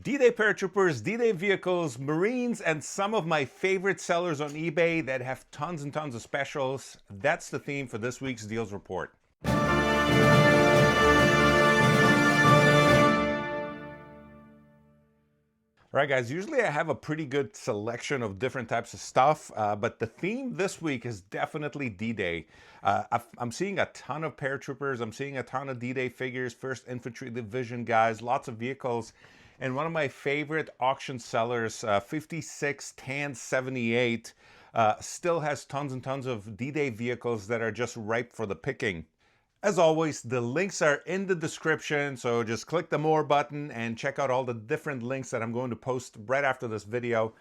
D-Day Paratroopers, D-Day vehicles, Marines, and some of my favorite sellers on eBay that have tons and tons of specials. That's the theme for this week's Deals Report. All right, guys, usually I have a pretty good selection of different types of stuff, but the theme this week is definitely D-Day. I'm seeing a ton of paratroopers. I'm seeing a ton of D-Day figures, 1st Infantry Division guys, lots of vehicles. And one of my favorite auction sellers, 56 Tan 78, still has tons and tons of D-Day vehicles that are just ripe for the picking. As always, the links are in the description, so just click the More button and check out all the different links that I'm going to post right after this video.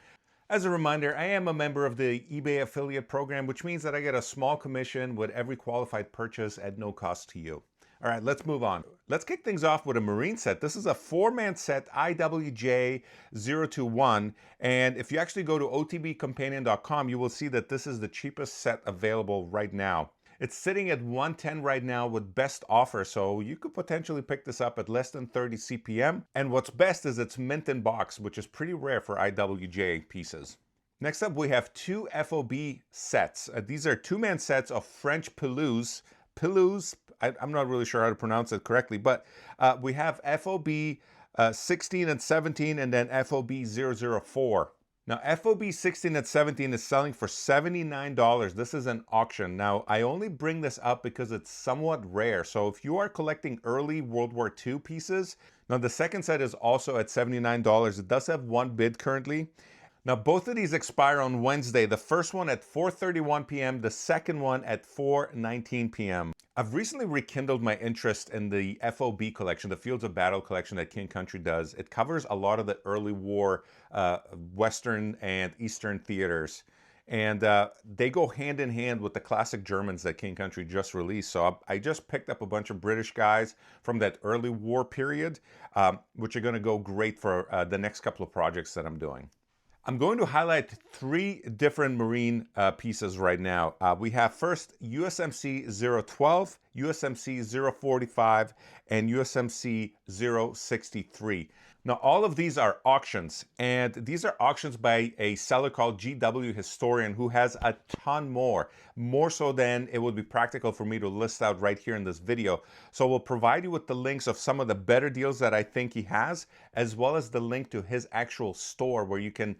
As a reminder, I am a member of the eBay affiliate program, which means that I get a small commission with every qualified purchase at no cost to you. All right, let's move on. Let's kick things off with a Marine set. This is a 4-man set, IWJ-021, and if you actually go to otbcompanion.com, you will see that this is the cheapest set available right now. It's sitting at $110 right now with best offer, so you could potentially pick this up at less than 30 CPM. And what's best is it's mint in box, which is pretty rare for IWJ pieces. Next up, we have two FOB sets. These are 2-man sets of French Pelouse. I'm not really sure how to pronounce it correctly, but we have FOB 16 and 17 and then FOB 004. Now, FOB 16 and 17 is selling for $79. This is an auction. Now, I only bring this up because it's somewhat rare. So if you are collecting early World War II pieces, now the second set is also at $79. It does have one bid currently. Now, both of these expire on Wednesday. The first one at 4:31 p.m., the second one at 4:19 p.m. I've recently rekindled my interest in the FOB collection, the Fields of Battle collection that King Country does. It covers a lot of the early war Western and Eastern theaters. And they go hand in hand with the classic Germans that King Country just released. So I just picked up a bunch of British guys from that early war period, which are going to go great for the next couple of projects that I'm doing. I'm going to highlight 3 different Marine pieces right now. We have first USMC 012, USMC 045, and USMC 063. Now, all of these are auctions, and these are auctions by a seller called GW Historian who has a ton more so than it would be practical for me to list out right here in this video. So we'll provide you with the links of some of the better deals that I think he has, as well as the link to his actual store where you can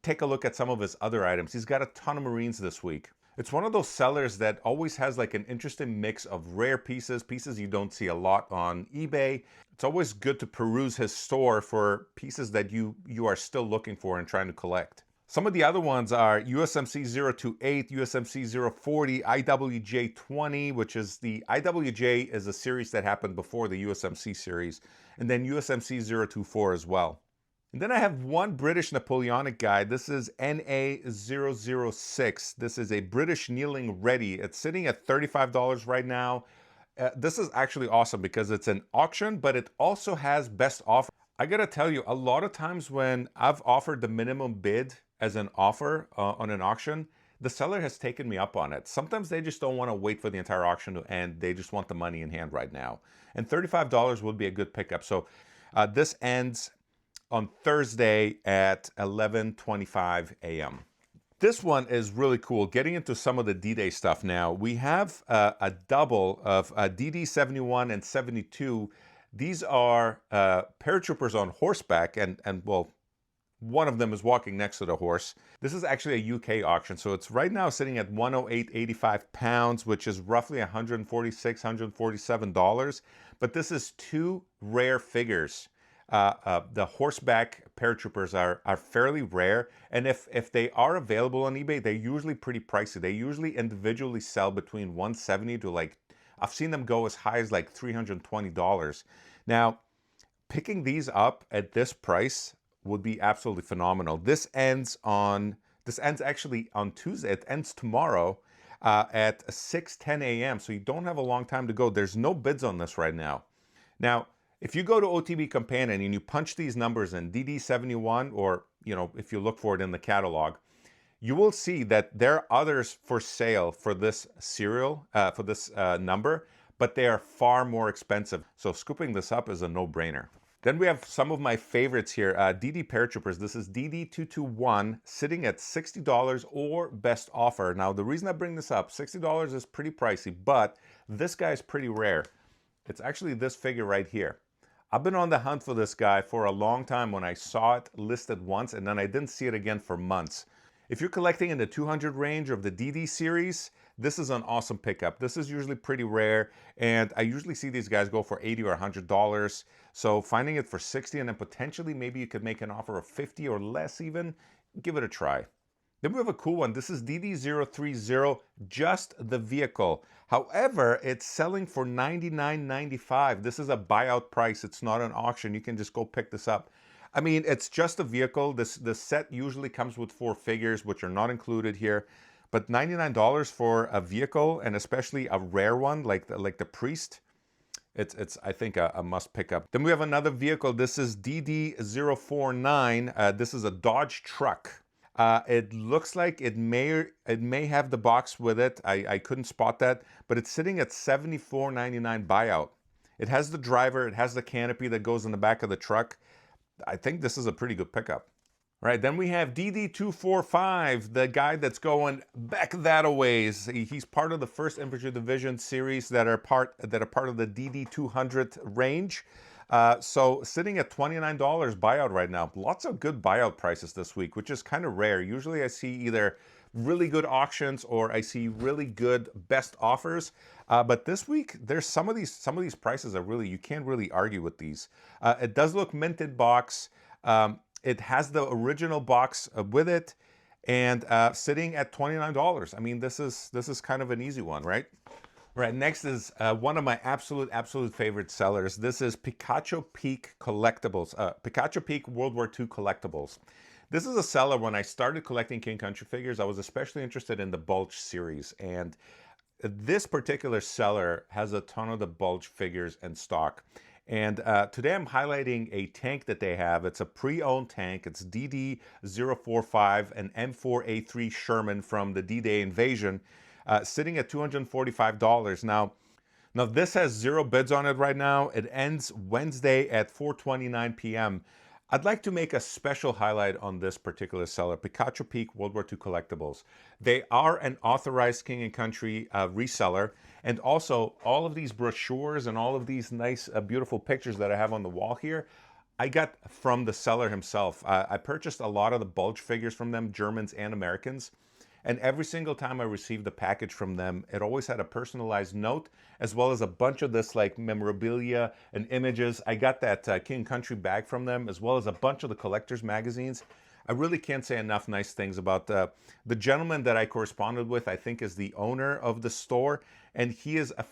take a look at some of his other items. He's got a ton of Marines this week. It's one of those sellers that always has like an interesting mix of rare pieces you don't see a lot on eBay. It's always good to peruse his store for pieces that you are still looking for and trying to collect. Some of the other ones are USMC 028, USMC 040, IWJ 20, which is the IWJ is a series that happened before the USMC series, and then USMC 024 as well. And then I have one British Napoleonic guy. This is NA006. This is a British kneeling ready. It's sitting at $35 right now. This is actually awesome because it's an auction, but it also has best offer. I gotta tell you, a lot of times when I've offered the minimum bid as an offer on an auction, the seller has taken me up on it. Sometimes they just don't want to wait for the entire auction to end. They just want the money in hand right now. And $35 would be a good pickup. So this ends on Thursday at 11:25 a.m. This one is really cool. Getting into some of the D-Day stuff now. We have a double of DD 71 and 72. These are paratroopers on horseback, and well, one of them is walking next to the horse. This is actually a UK auction, so it's right now sitting at 108.85 pounds, which is roughly $146, $147. But this is 2 rare figures. The horseback paratroopers are fairly rare, and if they are available on eBay, they're usually pretty pricey. They usually individually sell between $170 to like, I've seen them go as high as like $320. Now, picking these up at this price would be absolutely phenomenal. This ends actually on Tuesday. It ends tomorrow at 6:10 a.m. So you don't have a long time to go. There's no bids on this right now. Now, if you go to OTB Companion and you punch these numbers in, DD71, or if you look for it in the catalog, you will see that there are others for sale for this serial, for this number, but they are far more expensive. So scooping this up is a no-brainer. Then we have some of my favorites here. D-Day Paratroopers. This is DD221, sitting at $60 or best offer. Now, the reason I bring this up, $60 is pretty pricey, but this guy is pretty rare. It's actually this figure right here. I've been on the hunt for this guy for a long time when I saw it listed once, and then I didn't see it again for months. If you're collecting in the 200 range of the D-Day series, this is an awesome pickup. This is usually pretty rare, and I usually see these guys go for $80 or $100. So finding it for 60, and then potentially maybe you could make an offer of 50 or less even, give it a try. Then we have a cool one. This is DD030, just the vehicle. However, it's selling for $99.95. This is a buyout price. It's not an auction. You can just go pick this up. I mean, it's just a vehicle. This set usually comes with 4 figures, which are not included here. But $99 for a vehicle, and especially a rare one like the Priest, it's I think a must pick up. Then we have another vehicle. This is DD049. This is a Dodge truck. It looks like it may have the box with it. I couldn't spot that, but it's sitting at $74.99 buyout. It has the driver. It has the canopy that goes in the back of the truck. I think this is a pretty good pickup. Right, then we have DD245, the guy that's going back that a ways. He's part of the 1st Infantry Division series that are part of the DD200 range. So sitting at $29 buyout right now. Lots of good buyout prices this week, which is kind of rare. Usually I see either really good auctions or I see really good best offers. But this week, there's some of these prices are really, you can't really argue with these. It does look minted box. It has the original box with it, and sitting at $29. I mean, this is kind of an easy one, right? Right, next is one of my absolute favorite sellers. This is Picacho Peak collectibles. Picacho Peak World War II collectibles. This is a seller. When I started collecting King Country figures, I was especially interested in the Bulge series, and this particular seller has a ton of the Bulge figures in stock. And today I'm highlighting a tank that they have. It's a pre-owned tank. It's DD045, an M4A3 Sherman from the D-Day invasion, sitting at $245. Now this has 0 bids on it right now. It ends Wednesday at 4:29 p.m. I'd like to make a special highlight on this particular seller, Picacho Peak World War II Collectibles. They are an authorized King and Country reseller, and also all of these brochures and all of these nice, beautiful pictures that I have on the wall here, I got from the seller himself. I purchased a lot of the Bulge figures from them, Germans and Americans. And every single time I received a package from them, it always had a personalized note, as well as a bunch of this like memorabilia and images. I got that King Country bag from them, as well as a bunch of the collector's magazines. I really can't say enough nice things about the gentleman that I corresponded with. I think is the owner of the store, and he's a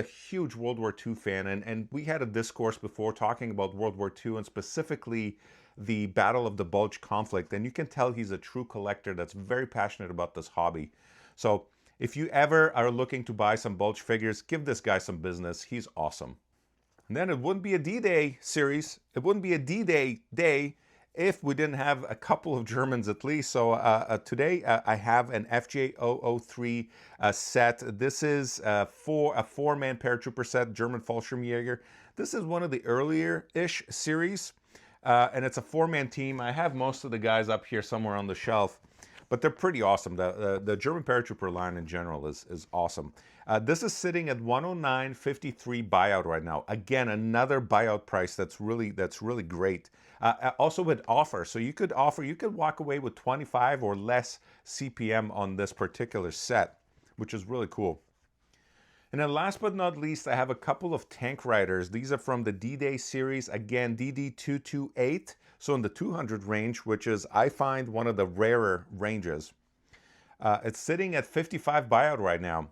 huge World War II fan. And we had a discourse before talking about World War II and specifically the Battle of the Bulge conflict, and you can tell he's a true collector that's very passionate about this hobby. So if you ever are looking to buy some Bulge figures, give this guy some business. He's awesome. And then it wouldn't be a D-Day series. It wouldn't be a D-Day day if we didn't have a couple of Germans at least. So today I have an FJ003 set. This is a 4-man paratrooper set, German Fallschirmjäger. This is one of the earlier-ish series. And it's a 4-man team. I have most of the guys up here somewhere on the shelf, but they're pretty awesome. The German paratrooper line in general is awesome. This is sitting at $109.53 buyout right now. Again, another buyout price that's really great. Also with offer, so you could walk away with 25 or less CPM on this particular set, which is really cool. And then last but not least, I have a couple of tank riders. These are from the D-Day series. Again, DD228, so in the 200 range, which is, I find, one of the rarer ranges. It's sitting at 55 buyout right now.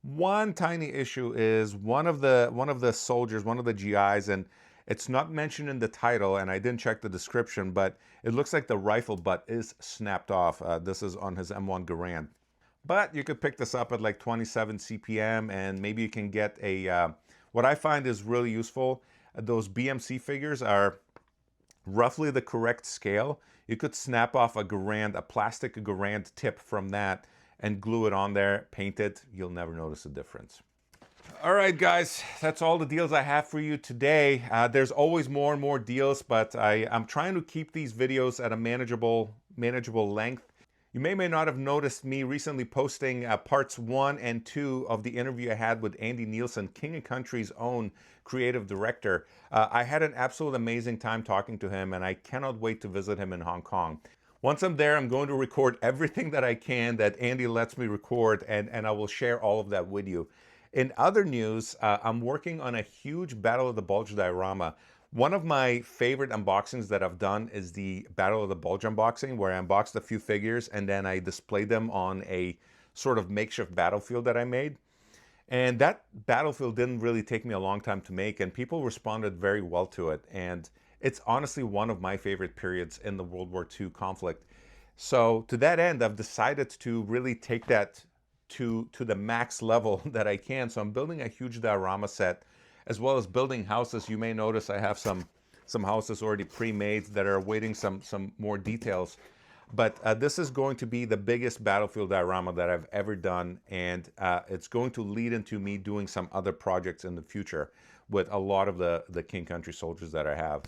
One tiny issue is one of the soldiers, one of the GIs, and it's not mentioned in the title, and I didn't check the description, but it looks like the rifle butt is snapped off. This is on his M1 Garand. But you could pick this up at like 27 CPM, and maybe you can get a, what I find is really useful, those BMC figures are roughly the correct scale. You could snap off a Garand, a plastic Garand tip from that, and glue it on there, paint it. You'll never notice a difference. All right, guys, that's all the deals I have for you today. There's always more and more deals, but I'm trying to keep these videos at a manageable length. You may not have noticed me recently posting parts 1 and 2 of the interview I had with Andy Nielsen, King & Country's own creative director. I had an absolute amazing time talking to him, and I cannot wait to visit him in Hong Kong. Once I'm there, I'm going to record everything that I can that Andy lets me record, and I will share all of that with you. In other news, I'm working on a huge Battle of the Bulge diorama. One of my favorite unboxings that I've done is the Battle of the Bulge unboxing, where I unboxed a few figures and then I displayed them on a sort of makeshift battlefield that I made. And that battlefield didn't really take me a long time to make, and people responded very well to it. And it's honestly one of my favorite periods in the World War II conflict. So to that end, I've decided to really take that to the max level that I can. So I'm building a huge diorama set, as well as building houses. You may notice I have some houses already pre-made that are awaiting some more details. But this is going to be the biggest battlefield diorama that I've ever done, and it's going to lead into me doing some other projects in the future with a lot of the King Country soldiers that I have.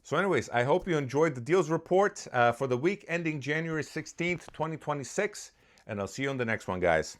So anyways, I hope you enjoyed the deals report for the week ending January 16th, 2026, and I'll see you on the next one, guys.